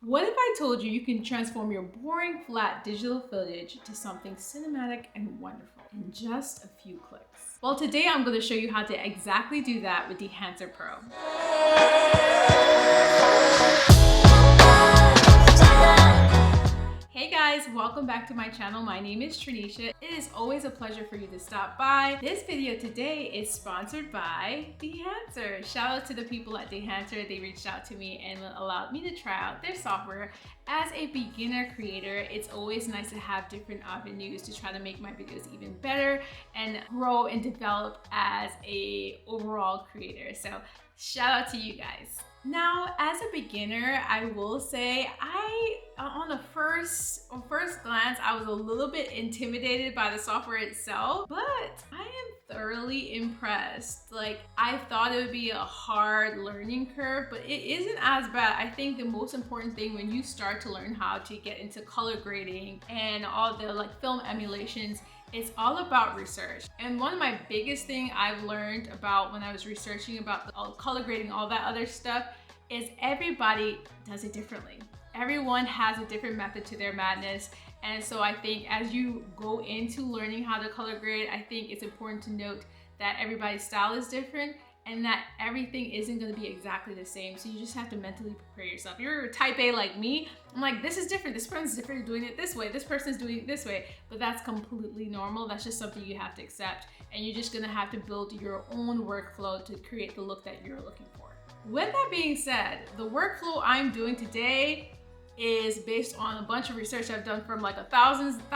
What if I told you you can transform your boring, flat digital footage to something cinematic and wonderful in just a few clicks? Well, today I'm going to show you how to exactly do that with Dehancer Pro. Hey guys, welcome back to my channel. My name is Trinisha. It is always a pleasure for you to stop by. This video today is sponsored by Dehancer. Shout out to the people at Dehancer. They reached out to me and allowed me to try out their software. As a beginner creator, it's always nice to have different avenues to try to make my videos even better and grow and develop as a overall creator. So shout out to you guys. Now, as a beginner, I will say on first glance, I was a little bit intimidated by the software itself, but I am thoroughly impressed. Like, I thought it would be a hard learning curve, but it isn't as bad. I think the most important thing when you start to learn how to get into color grading and all the film emulations, it's all about research. And one of my biggest thing I've learned about when I was researching about color grading, all that other stuff, is everybody does it differently. Everyone has a different method to their madness. And so I think as you go into learning how to color grade, I think it's important to note that everybody's style is different and that everything isn't gonna be exactly the same. So you just have to mentally prepare yourself. If you're type A like me, I'm like, this is different. This person's different doing it this way. This person's doing it this way. But that's completely normal. That's just something you have to accept. And you're just gonna have to build your own workflow to create the look that you're looking for. With that being said, the workflow I'm doing today is based on a bunch of research I've done from like thousands and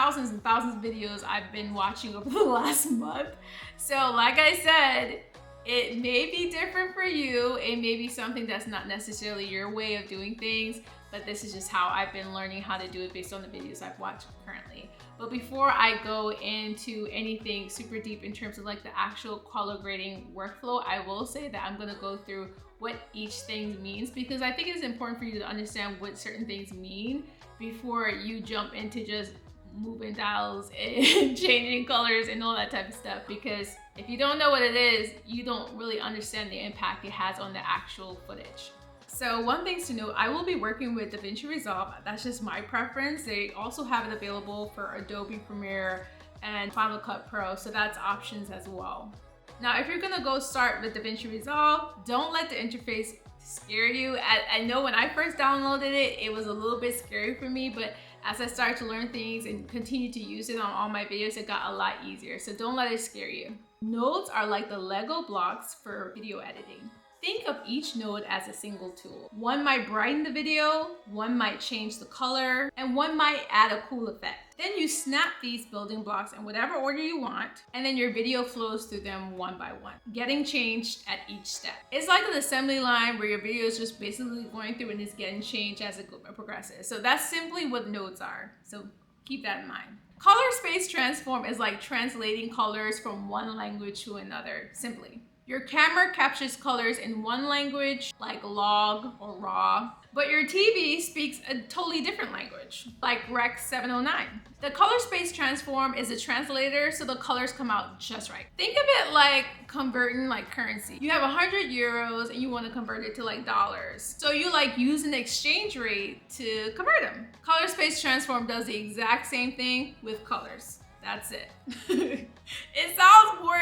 thousands of videos I've been watching over the last month. So like I said, it may be different for you. It may be something that's not necessarily your way of doing things, but this is just how I've been learning how to do it based on the videos I've watched currently. But before I go into anything super deep in terms of like the actual color grading workflow, I will say that I'm gonna go through what each thing means, because I think it's important for you to understand what certain things mean before you jump into just moving dials and changing colors and all that type of stuff. Because if you don't know what it is, you don't really understand the impact it has on the actual footage. So one thing to note, I will be working with Davinci Resolve. That's just my preference. They also have it available for Adobe Premiere and Final Cut Pro, so that's options as well. Now, if you're gonna go start with Davinci Resolve, don't let the interface scare you. I know when I first downloaded it, it was a little bit scary for me, but as I started to learn things and continue to use it on all my videos, it got a lot easier. So don't let it scare you. Nodes are like the Lego blocks for video editing. Think of each node as a single tool. One might brighten the video, one might change the color, and one might add a cool effect. Then you snap these building blocks in whatever order you want, and then your video flows through them one by one, getting changed at each step. It's like an assembly line where your video is just basically going through and it's getting changed as it progresses. So that's simply what nodes are. So keep that in mind. Color space transform is like translating colors from one language to another, simply. Your camera captures colors in one language, like log or raw, but your TV speaks a totally different language, like Rec 709. The color space transform is a translator, so the colors come out just right. Think of it like converting like currency. You have 100 euros and you want to convert it to like dollars. So you use an exchange rate to convert them. Color space transform does the exact same thing with colors. That's it. It sounds more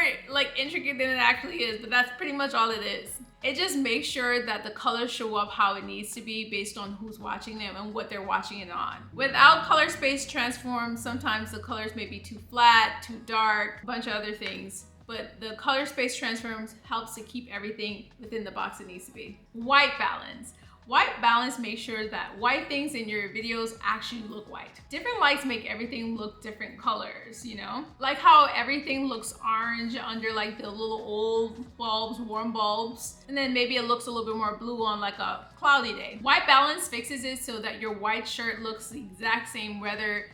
intricate than it actually is, but that's pretty much all it is. It just makes sure that the colors show up how it needs to be based on who's watching them and what they're watching it on. Without color space transform, sometimes the colors may be too flat, too dark, a bunch of other things. But the color space transforms helps to keep everything within the box it needs to be. White balance. White balance makes sure that white things in your videos actually look white. Different lights make everything look different colors, you know? Like how everything looks orange under like the little old bulbs, warm bulbs, and then maybe it looks a little bit more blue on like a cloudy day. White balance fixes it so that your white shirt looks the exact same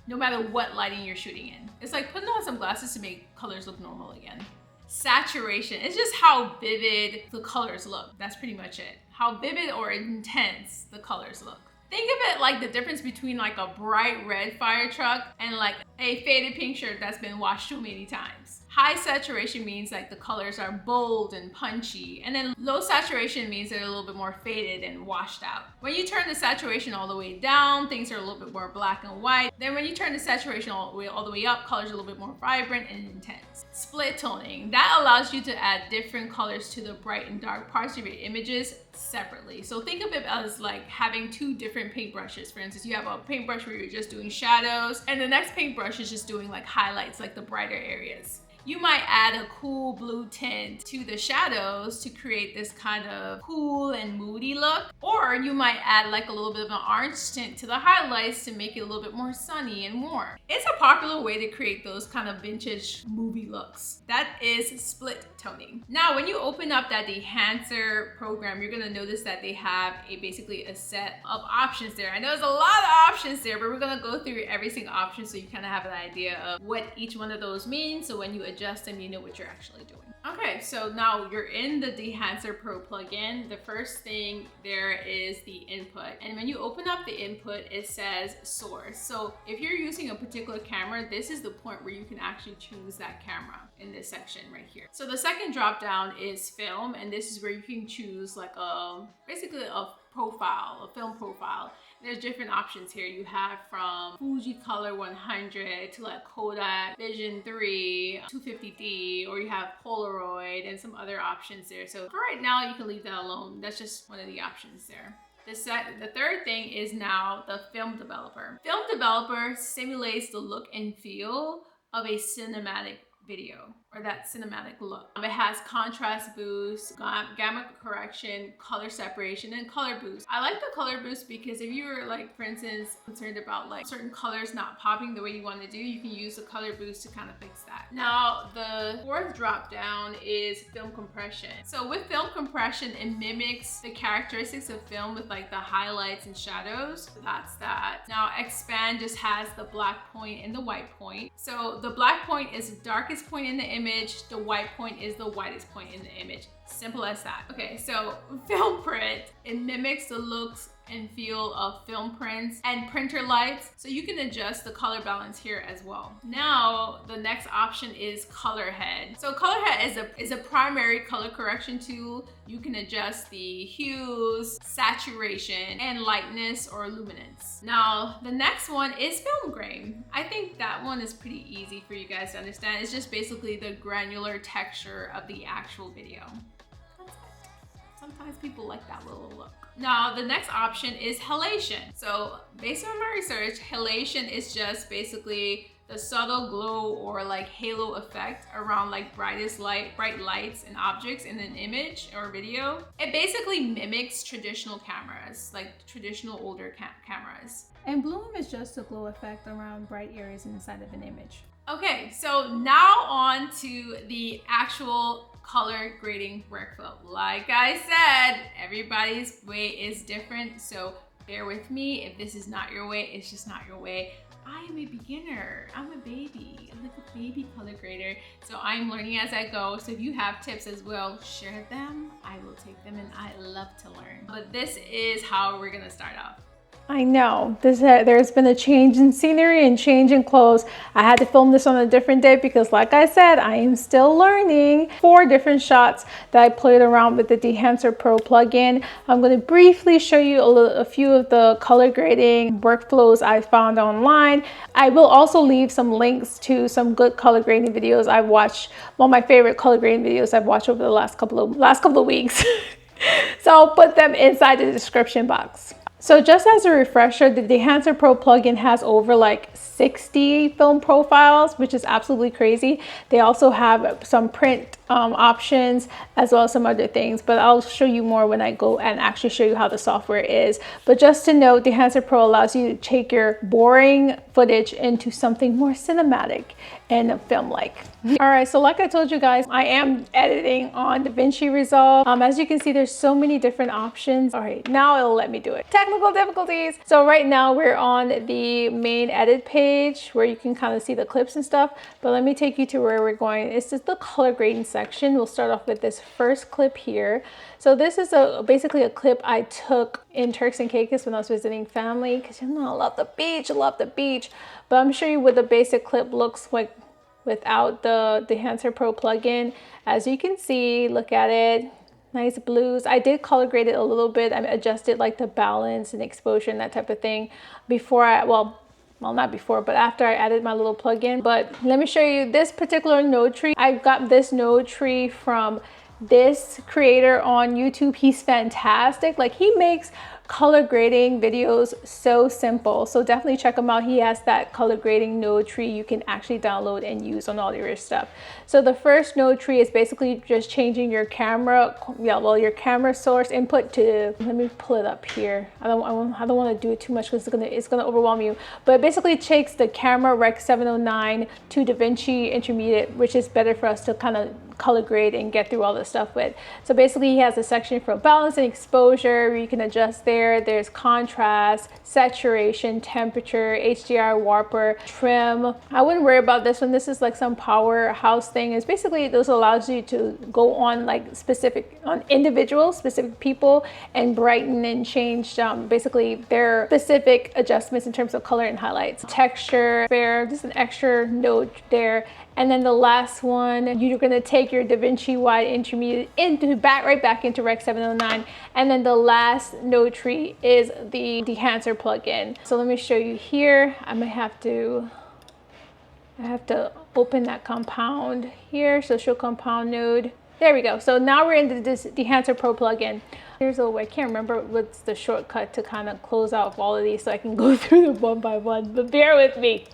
no matter what lighting you're shooting in. It's like putting on some glasses to make colors look normal again. Saturation is just how vivid the colors look. That's pretty much it. How vivid or intense the colors look. Think of it like the difference between like a bright red fire truck and like a faded pink shirt that's been washed too many times. High saturation means like the colors are bold and punchy, and then low saturation means they're a little bit more faded and washed out. When you turn the saturation all the way down, things are a little bit more black and white. Then when you turn the saturation all the way up, colors are a little bit more vibrant and intense. Split toning, that allows you to add different colors to the bright and dark parts of your images separately. So think of it as like having two different paintbrushes. For instance, you have a paintbrush where you're just doing shadows, and the next paintbrush is just doing like highlights, like the brighter areas. You might add a cool blue tint to the shadows to create this kind of cool and moody look. Or you might add like a little bit of an orange tint to the highlights to make it a little bit more sunny and warm. It's a popular way to create those kind of vintage movie looks. That is split toning. Now, when you open up that Dehancer program, you're gonna notice that they have basically a set of options there. I know there's a lot of options there, but we're gonna go through every single option so you kind of have an idea of what each one of those means. So when you adjust them, you know what you're actually doing. Okay, so now you're in the Dehancer Pro plugin. The first thing there is the input. And when you open up the input, it says source. So if you're using a particular camera, this is the point where you can actually choose that camera in this section right here. So the second drop down is film, and this is where you can choose like basically a profile, a film profile. There's different options here. You have from Fuji Color 100 to like Kodak Vision 3, 250D, or you have Polaroid and some other options there. So for right now, you can leave that alone. That's just one of the options there. The third thing is now the film developer. Film developer simulates the look and feel of a cinematic video, or that cinematic look. It has contrast boost, gamma correction, color separation, and color boost. I like the color boost because if you were like, for instance, concerned about like certain colors not popping the way you want to do, you can use the color boost to kind of fix that. Now, the fourth drop down is film compression. So with film compression, it mimics the characteristics of film with like the highlights and shadows. That's that. Now, expand just has the black point and the white point. So the black point is the darkest point in the image, the white point is the whitest point in the image. Simple as that. Okay, so film print, it mimics the looks and feel of film prints and printer lights, so you can adjust the color balance here as well. Now, the next option is color head. So color head is a primary color correction tool. You can adjust the hues, saturation, and lightness or luminance. Now, the next one is film grain. I think that one is pretty easy for you guys to understand. It's just basically the granular texture of the actual video. That's it. Sometimes people like that little look. Now, the next option is halation. So based on my research, halation is just basically the subtle glow or like halo effect around like bright lights and objects in an image or video. It basically mimics traditional cameras, like traditional older cameras. And bloom is just a glow effect around bright areas inside of an image. Okay, so now on to the actual color grading workflow. Like I said, everybody's way is different, so bear with me. If this is not your way, it's just not your way. I am a beginner. I'm a baby. I'm like a baby color grader. So I'm learning as I go. So if you have tips as well, share them. I will take them, and I love to learn. But this is how we're gonna start off. I know there's been a change in scenery and change in clothes. I had to film this on a different day because, like I said, I am still learning 4 different shots that I played around with the Dehancer Pro plugin. I'm going to briefly show you a few of the color grading workflows I found online. I will also leave some links to some good color grading videos I've watched. One of my favorite color grading videos I've watched over the last couple of weeks. So I'll put them inside the description box. So just as a refresher, the Dehancer Pro plugin has over like 60 film profiles, which is absolutely crazy. They also have some print options as well as some other things, but I'll show you more when I go and actually show you how the software is. But just to note, Dehancer Pro allows you to take your boring footage into something more cinematic and film-like. All right, so like I told you guys, I am editing on Davinci Resolve. As you can see, there's so many different options. All right, now it'll let me do it. Technical difficulties. So right now we're on the main edit page where you can kind of see the clips and stuff, but let me take you to where we're going. It's just the color grading section. We'll start off with this first clip here. So this is basically a clip I took in Turks and Caicos when I was visiting family, because you know I love the beach, but I'm sure you what the basic clip looks like without the Dehancer Pro plugin. As you can see, look at it. Nice blues. I did color grade it a little bit. I adjusted like the balance and exposure and that type of thing before well, not before, but after I added my little plugin. But let me show you this particular node tree. I got this node tree from this creator on YouTube. He's fantastic. Like, he makes color grading videos so simple, so definitely check him out. He has that color grading node tree you can actually download and use on all your stuff. So the first node tree is basically just changing your camera, your camera source input to, let me pull it up here. I don't want to do it too much because it's gonna overwhelm you, but it basically takes the camera Rec 709 to Davinci Intermediate, which is better for us to kind of color grade and get through all this stuff with. So basically he has a section for balance and exposure where you can adjust there. There's contrast, saturation, temperature, HDR, warper, trim. I wouldn't worry about this one. This is like some powerhouse thing. It's basically, this allows you to go on like on individual specific people and brighten and change basically their specific adjustments in terms of color and highlights. Texture, fair, just an extra node there. And then the last one, you're gonna take your Davinci Wide Intermediate right back into Rec 709. And then the last node tree is the Dehancer plugin. So let me show you here. I have to open that compound here. So show compound node. There we go. So now we're into this Dehancer Pro plugin. Here's a way, I can't remember what's the shortcut to kind of close out all of these so I can go through them one by one, but bear with me.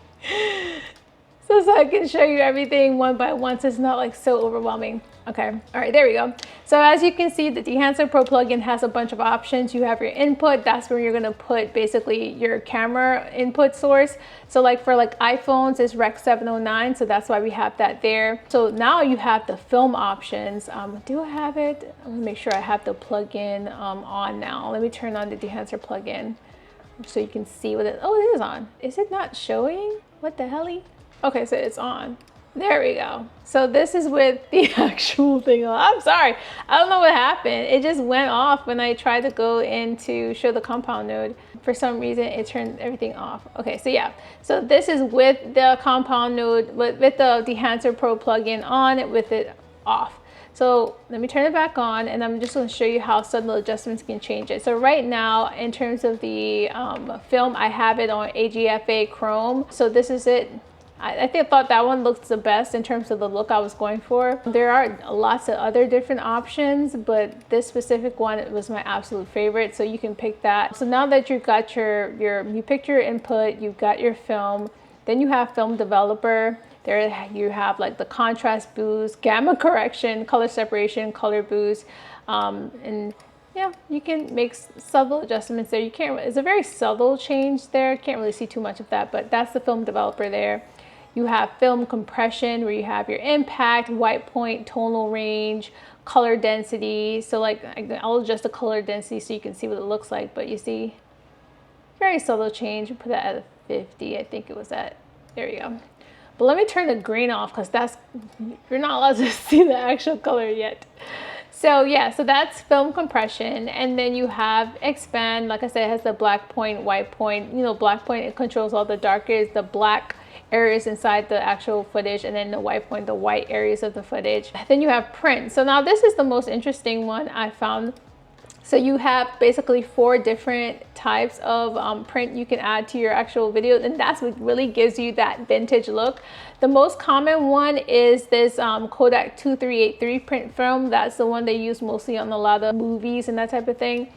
So I can show you everything one by one so it's not like so overwhelming. Okay, all right, there we go. So as you can see, the Dehancer Pro plugin has a bunch of options. You have your input, that's where you're gonna put basically your camera input source. So like for like iPhones, it's Rec 709, so that's why we have that there. So now you have the film options. Do I have it? I'm gonna make sure I have the plugin on now. Let me turn on the Dehancer plugin so you can see what it, oh, it is on. Is it not showing? What the hell? Okay, so it's on. There we go. So this is with the actual thing on. I'm sorry, I don't know what happened. It just went off when I tried to go in to show the compound node. For some reason, it turned everything off. Okay, so yeah. So this is with the compound node, with the Dehancer Pro plugin on, with it off. So let me turn it back on, and I'm just going to show you how subtle adjustments can change it. So right now, in terms of the film, I have it on AGFA Chrome. So this is it. I thought that one looks the best in terms of the look I was going for. There are lots of other different options, but this specific one was my absolute favorite, so you can pick that. So now that you've got you picked your input, you've got your film, then you have Film Developer. There you have like the contrast boost, gamma correction, color separation, color boost, and yeah, you can make subtle adjustments there. It's a very subtle change there. Can't really see too much of that, but that's the Film Developer there. You have film compression where you have your impact, white point, tonal range, color density. So like I'll adjust the color density so you can see what it looks like, but you see, very subtle change. Put that at 50, I think it was at, there you go. But let me turn the green off because you're not allowed to see the actual color yet. So yeah, so that's film compression. And then you have expand, like I said, it has the black point, white point. You know, black point, it controls all the darkest, the black areas inside the actual footage, and then the white point, the white areas of the footage. Then you have print. So now this is the most interesting one I found. So you have basically 4 different types of print you can add to your actual video, and that's what really gives you that vintage look. The most common one is this Kodak 2383 print film. That's the one they use mostly on a lot of movies and that type of thing.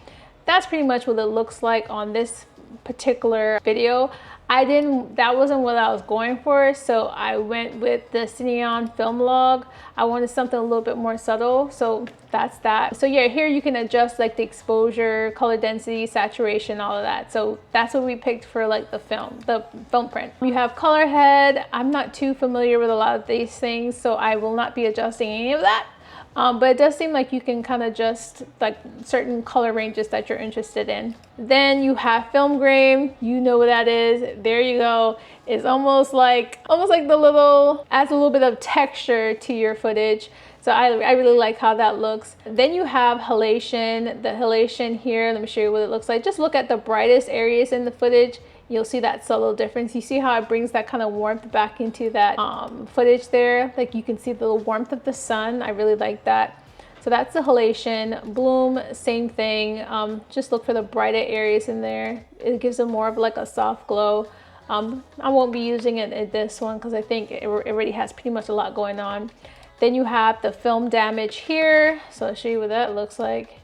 That's pretty much what it looks like on this particular video. That wasn't what I was going for, so I went with the Cineon Film Log. I wanted something a little bit more subtle, so that's that. So yeah, here you can adjust like the exposure, color density, saturation, all of that. So that's what we picked for like the film print. You have color head. I'm not too familiar with a lot of these things, so I will not be adjusting any of that. But it does seem like you can kind of adjust like certain color ranges that you're interested in. Then you have film grain. You know what that is. There you go. It's almost like the little, adds a little bit of texture to your footage. So I really like how that looks. Then you have halation. The halation here, let me show you what it looks like. Just look at the brightest areas in the footage. you'll see that subtle difference. You see how it brings that kind of warmth back into that footage there. Like you can see the warmth of the sun. I really like that. So that's the halation. Bloom, same thing. Just look for the brighter areas in there. It gives them more of like a soft glow. I won't be using it in this one because I think it already has pretty much a lot going on. Then you have the film damage here. So I'll show you what that looks like.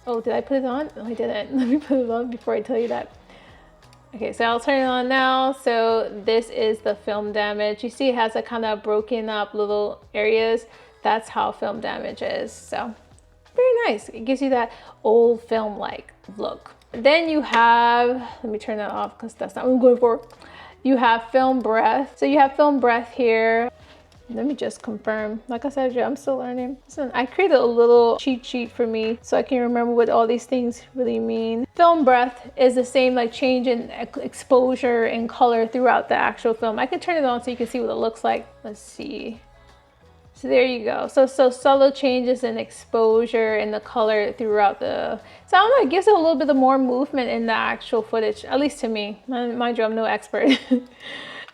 Oh, did I put it on? No, I didn't. Let me put it on before I tell you that. Okay, so I'll turn it on now. So this is the film damage. You see it has a kind of broken up little areas. That's how film damage is. So very nice. It gives you that old film-like look. Then you have, let me turn that off because that's not what I'm going for. You have film breath. So you have film breath here. Let me just confirm. Like I said, I'm still learning. Listen, I created a little cheat sheet for me so I can remember what all these things really mean. Film breath is the same like change in exposure and color throughout the actual film. I can turn it on so you can see what it looks like. Let's see. So there you go. So subtle changes in exposure and the color throughout the, so I don't know, it gives it a little bit of more movement in the actual footage, at least to me. Mind you, I'm no expert.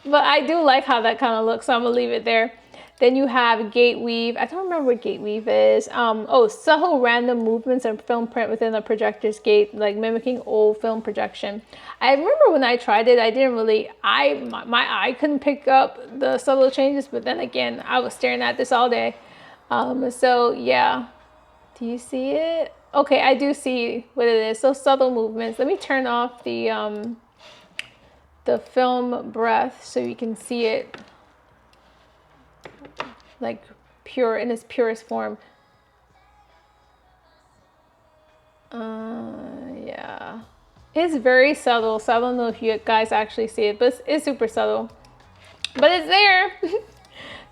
But I do like how that kind of looks, so I'm gonna leave it there. Then you have gate weave. I don't remember what gate weave is. Oh, subtle random movements of film print within the projector's gate, like mimicking old film projection. I remember when I tried it, I didn't really, my eye couldn't pick up the subtle changes, but then again, I was staring at this all day. So yeah, do you see it? Okay, I do see what it is. So subtle movements. Let me turn off the film breath so you can see it like pure in its purest form. Yeah, it's very subtle, so I don't know if you guys actually see it, but it's super subtle, but it's there.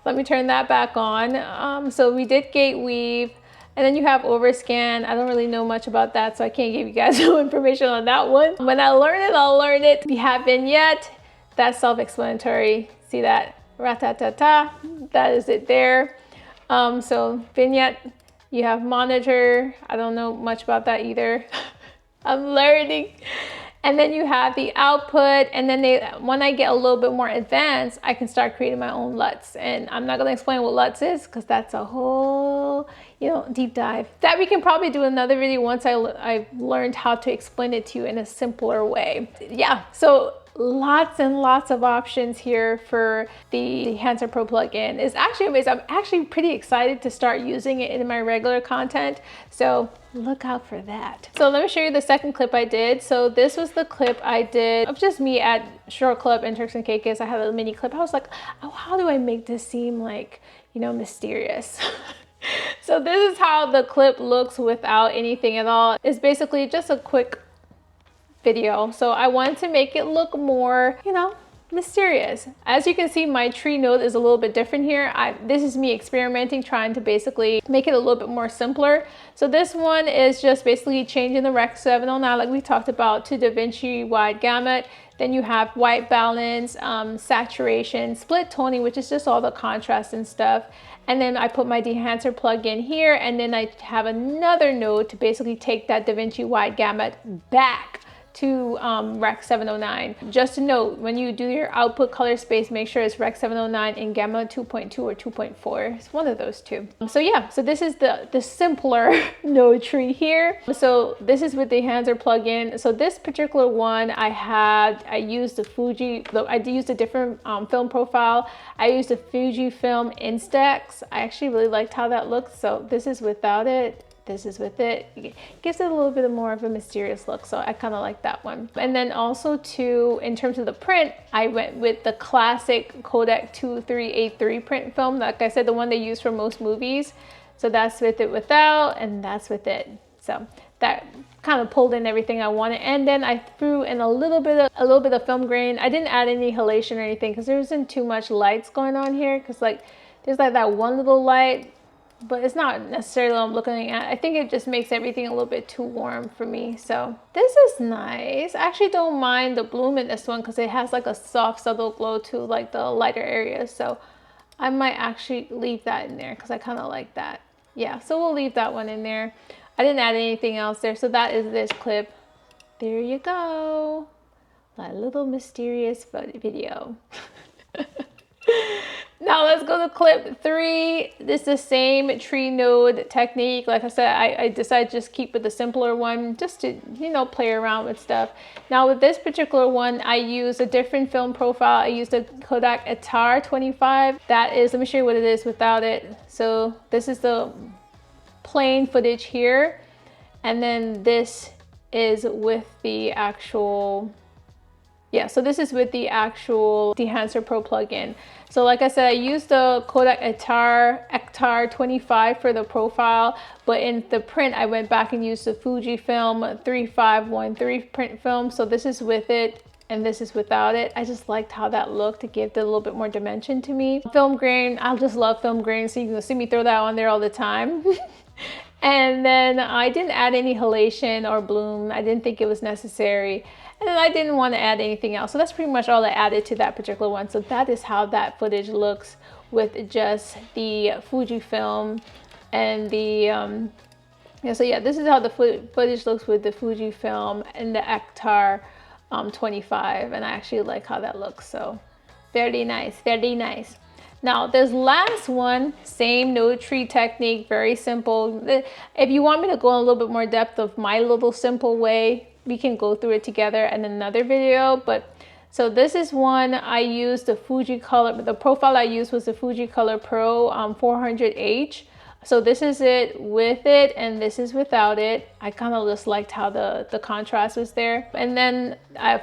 Let me turn that back on. So we did gate weave, and then you have overscan. I don't really know much about that, so I can't give you guys no information on that one. When I learn it, I'll learn it. We have vignette. That's self-explanatory. See that? Ratatata, that is it there. So vignette, you have monitor. I don't know much about that either. I'm learning. And then you have the output, and then when I get a little bit more advanced, I can start creating my own LUTs. And I'm not gonna explain what LUTs is because that's a whole, deep dive. That we can probably do another video once I've learned how to explain it to you in a simpler way. Yeah, so lots and lots of options here for the Dehancer Pro plugin. It's actually amazing. I'm actually pretty excited to start using it in my regular content. So look out for that. So let me show you the second clip I did. So this was the clip I did of just me at Short Club in Turks and Caicos. I had a mini clip. I was like, oh, how do I make this seem like, mysterious? So this is how the clip looks without anything at all. It's basically just a quick video. So I wanted to make it look more, mysterious. As you can see, my tree note is a little bit different here. This is me experimenting, trying to basically make it a little bit more simpler. So this one is just basically changing the Rec 709 like we talked about to Davinci wide gamut. Then you have white balance, saturation, split toning, which is just all the contrast and stuff. And then I put my Dehancer plugin here, and then I have another node to basically take that Davinci wide gamut back to Rec 709. Just a note, when you do your output color space, make sure it's Rec 709 in gamma 2.2 or 2.4. It's one of those two. So yeah, so this is the simpler node tree here. So this is with the Dehancer plugin. So this particular one I used the Fuji, I used a different film profile. I used a Fujifilm Instax. I actually really liked how that looks. So this is without it. This is with it. It gives it a little bit more of a mysterious look, so I kind of like that one. And then also too, in terms of the print, I went with the classic Kodak 2383 print film. Like I said, the one they use for most movies. So that's with it without, and that's with it. So that kind of pulled in everything I wanted. And then I threw in a little bit of film grain. I didn't add any halation or anything because there wasn't too much lights going on here. Because there's like that one little light, but it's not necessarily what I'm looking at. I think it just makes everything a little bit too warm for me. So this is nice. I actually don't mind the bloom in this one because it has like a soft, subtle glow to like the lighter areas. So I might actually leave that in there because I kind of like that. Yeah, so we'll leave that one in there. I didn't add anything else there. So that is this clip. There you go. My little mysterious video. Now let's go to clip 3. This is the same tree node technique. Like I said, I decided to just keep with the simpler one just to, you know, play around with stuff. Now with this particular one, I use a different film profile. I used a Kodak ATAR 25. That is, let me show you what it is without it. So this is the plain footage here. And then this is with the actual, yeah, so this is with the actual Dehancer Pro plugin. So like I said, I used the Kodak ATAR 25 for the profile, but in the print, I went back and used the Fujifilm 3513 print film. So this is with it and this is without it. I just liked how that looked. It gave it a little bit more dimension to me. Film grain, I just love film grain, so you can see me throw that on there all the time. And then I didn't add any halation or bloom. I didn't think it was necessary. And then I didn't want to add anything else. So that's pretty much all I added to that particular one. So that is how that footage looks with just the Fujifilm and the, yeah, so yeah, this is how the footage looks with the Fujifilm and the ATAR 25. And I actually like how that looks. So very nice, very nice. Now this last one, same node tree technique, very simple. If you want me to go in a little bit more depth of my little simple way, we can go through it together in another video. But so this is one I used the Fujicolor, the profile I used was the Fujicolor Pro 400H. So this is it with it and this is without it. I kind of just liked how the contrast was there. And then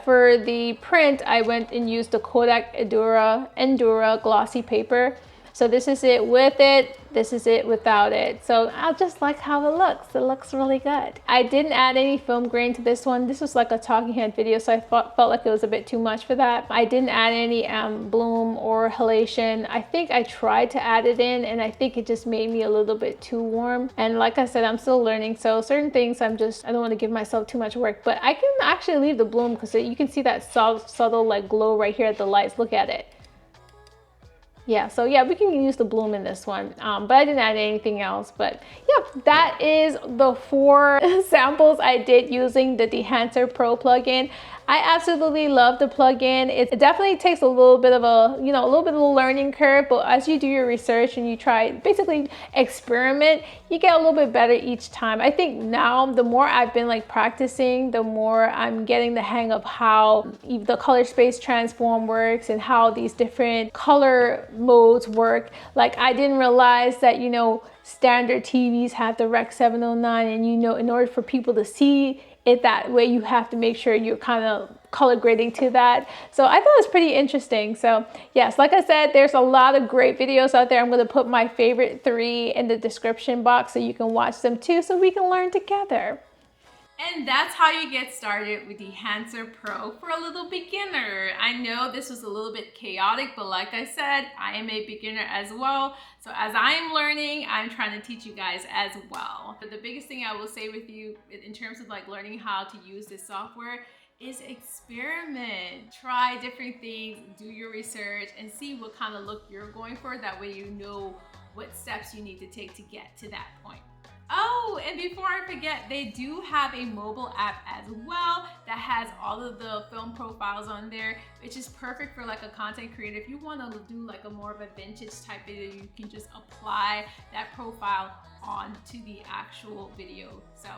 for the print, I went and used the Kodak Endura glossy paper. So this is it with it, this is it without it. So I just like how it looks. It looks really good. I didn't add any film grain to this one. This was like a talking head video, so I felt like it was a bit too much for that. I didn't add any bloom or halation. I think I tried to add it in and I think it just made me a little bit too warm. And like I said, I'm still learning. So certain things I don't want to give myself too much work, but I can actually leave the bloom because you can see that subtle like glow right here at the lights. Look at it. Yeah, so yeah, we can use the bloom in this one, but I didn't add anything else. But yeah, that is the 4 samples I did using the Dehancer Pro plugin. I absolutely love the plugin. It definitely takes a little bit of a, you know, a little bit of a learning curve, but as you do your research and you try, basically experiment, you get a little bit better each time. I think now the more I've been like practicing, the more I'm getting the hang of how the color space transform works and how these different color modes work. Like I didn't realize that, you know, standard TVs have the Rec 709 and, you know, in order for people to see it that way, you have to make sure you're kind of color grading to that. So I thought it was pretty interesting. So yes, like I said, there's a lot of great videos out there. I'm going to put my favorite 3 in the description box so you can watch them too, so we can learn together. And that's how you get started with Dehancer Pro for a little beginner. I know this was a little bit chaotic, but like I said, I am a beginner as well. So as I'm learning, I'm trying to teach you guys as well. But the biggest thing I will say with you in terms of like learning how to use this software is experiment. Try different things, do your research, and see what kind of look you're going for. That way you know what steps you need to take to get to that point. Oh, and before I forget, they do have a mobile app as well that has all of the film profiles on there, which is perfect for like a content creator. If you want to do like a more of a vintage type video, you can just apply that profile onto the actual video. So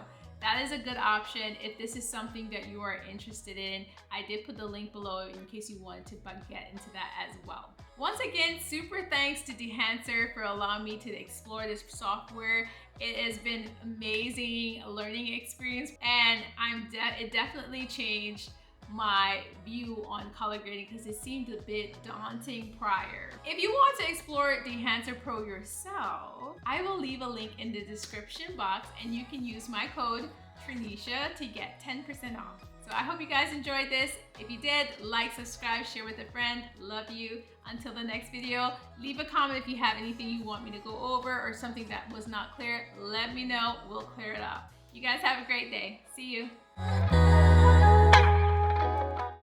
that is a good option if this is something that you are interested in. I did put the link below in case you wanted to get into that as well. Once again, super thanks to Dehancer for allowing me to explore this software. It has been amazing learning experience, and it definitely changed my view on color grading because it seemed a bit daunting prior. If you want to explore Dehancer Pro yourself, I will leave a link in the description box and you can use my code Trinisha to get 10% off. So I hope you guys enjoyed this. If you did, like, subscribe, share with a friend. Love you. Until the next video, leave a comment if you have anything you want me to go over or something that was not clear. Let me know. We'll clear it up. You guys have a great day. See you.